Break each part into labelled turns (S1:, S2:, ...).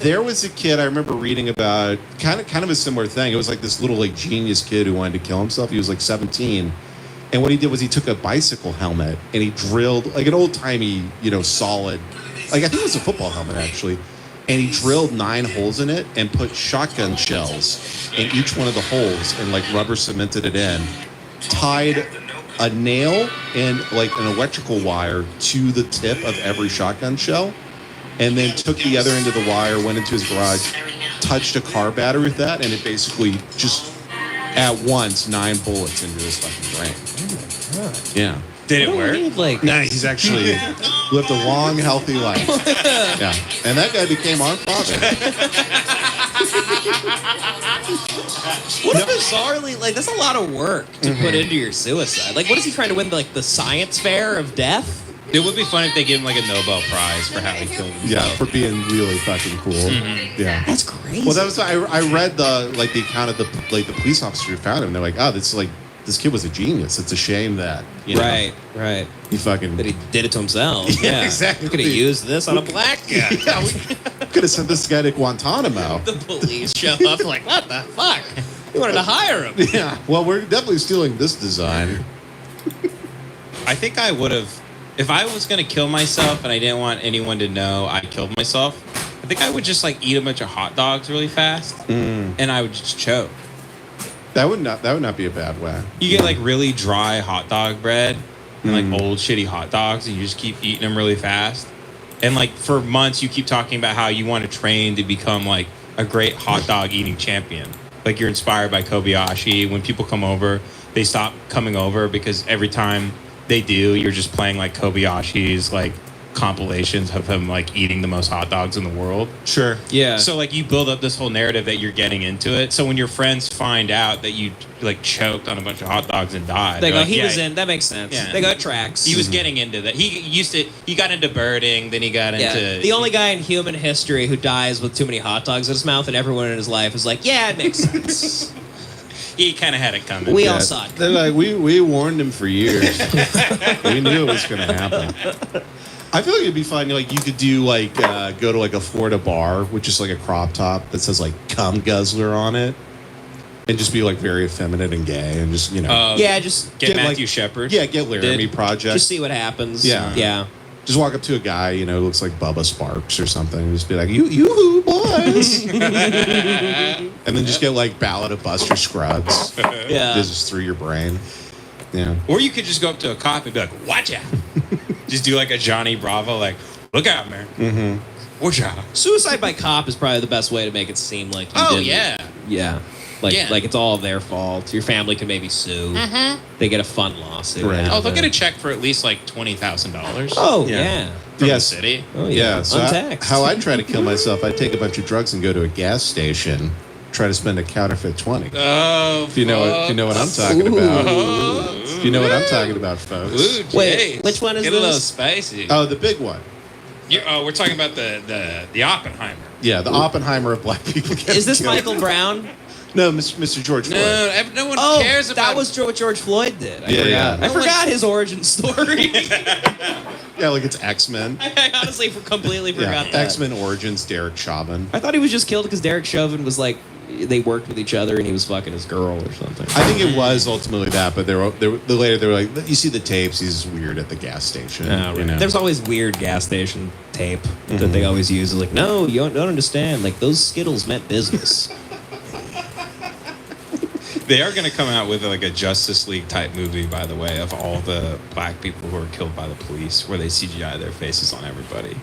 S1: There was a kid I remember reading about, kind of a similar thing. It was like this little like genius kid who wanted to kill himself. He was like 17, and what he did was he took a bicycle helmet and he drilled like an old timey, solid, like I think it was a football helmet actually, and he drilled 9 holes in it and put shotgun shells in each one of the holes and like rubber cemented it in, tied a nail and like an electrical wire to the tip of every shotgun shell. And then took the other end of the wire, went into his garage, touched a car battery with that, and it basically just at once 9 bullets into his fucking brain.
S2: Oh my god!
S1: Yeah.
S2: Did it work?
S1: Nah, he's actually lived a long, healthy life. Yeah, and that guy became our father.
S3: What a bizarrely that's a lot of work to put into your suicide. Like, what is he trying to win? Like the science fair of death?
S2: It would be fun if they gave him like a Nobel Prize for how he killed himself.
S1: Yeah, for being really fucking cool.
S2: Mm-hmm.
S1: Yeah,
S3: that's crazy.
S1: Well, that was I read the account of the police officer who found him. They're like, oh, this kid was a genius. It's a shame that
S3: right.
S1: He fucking
S3: that he did it to himself.
S1: Yeah, exactly.
S3: We could have used this on a black guy.
S1: Yeah, we could have sent this guy to Guantanamo.
S3: The police show up like, what the fuck? You wanted to hire him?
S1: Yeah. Well, we're definitely stealing this design.
S2: I think I would have. If I was going to kill myself and I didn't want anyone to know I killed myself, I think I would just like eat a bunch of hot dogs really fast and I would just choke.
S1: That would not be a bad way.
S2: You get like really dry hot dog bread and like old shitty hot dogs and you just keep eating them really fast. And like for months you keep talking about how you want to train to become like a great hot dog eating champion. Like you're inspired by Kobayashi. When people come over, they stop coming over because every time they do, you're just playing like Kobayashi's like compilations of him like eating the most hot dogs in the world.
S1: Sure.
S3: Yeah.
S2: So like you build up this whole narrative that you're getting into it. So when your friends find out that you like choked on a bunch of hot dogs and died,
S3: they go,
S2: like,
S3: he was in. That makes sense.
S2: Yeah.
S3: They got tracks.
S2: He was getting into that. He got into birding, then he got into
S3: the only guy in human history who dies with too many hot dogs in his mouth, and everyone in his life is like, yeah, it makes sense.
S2: He kind of had it coming.
S3: We all saw it.
S1: They're like, we warned him for years. We knew it was going to happen. I feel like it'd be fun. Like you could do like go to like a Florida bar with just like a crop top that says like "cum guzzler" on it, and just be like very effeminate and gay, and just
S3: just
S2: get Matthew
S1: like,
S2: Shepard.
S1: Yeah, get Laramie Project.
S3: Just see what happens.
S1: Yeah. Just walk up to a guy, who looks like Bubba Sparks or something, and just be like, "You boys," and then just get like Ballad of Buster Scruggs.
S3: Yeah,
S1: just through your brain. Yeah.
S2: Or you could just go up to a cop and be like, "Watch out!" Just do like a Johnny Bravo, like, "Look out, man!
S1: Mm-hmm.
S2: Watch out!"
S3: Suicide by cop is probably the best way to make it seem like you didn't. Yeah. Like it's all their fault. Your family can maybe sue. They get a fun lawsuit.
S1: Right.
S2: Oh, they'll get a check for at least like $20,000.
S3: Oh yeah.
S2: From the city.
S3: Oh yeah.
S1: So
S3: Untaxed.
S1: how I'd try to kill myself, I'd take a bunch of drugs and go to a gas station, try to spend a counterfeit 20.
S2: Oh,
S1: if you know what I'm talking about. If you know what I'm talking about, folks.
S2: Ooh,
S3: wait, which one is
S2: Get
S3: this?
S2: a little spicy.
S1: Oh, the big one.
S2: We're talking about the Oppenheimer.
S1: Yeah, the Oppenheimer of black people.
S3: Is this
S1: killed.
S3: Michael Brown?
S1: No, Mr. George Floyd.
S2: No one cares about.
S3: That was what George Floyd did.
S1: Yeah.
S3: I forgot his origin story.
S1: Yeah, like it's X-Men.
S3: I honestly completely forgot that.
S1: X-Men Origins, Derek Chauvin.
S3: I thought he was just killed because Derek Chauvin was like, they worked with each other and he was fucking his girl or something.
S1: I think it was ultimately that, but later they were like, you see the tapes, he's weird at the gas station.
S3: Oh, right. There's always weird gas station tape that they always use. Like, no, you don't understand. Like, those Skittles meant business.
S2: They are going to come out with like a Justice League type movie, by the way, of all the black people who are killed by the police, where they CGI their faces on everybody.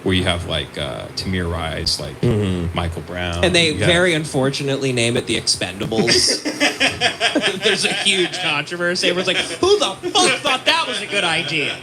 S2: Where you have like Tamir Rice, like Michael Brown,
S3: and they very unfortunately name it the Expendables. There's a huge controversy. Everyone's like, "Who the fuck thought that was a good idea?"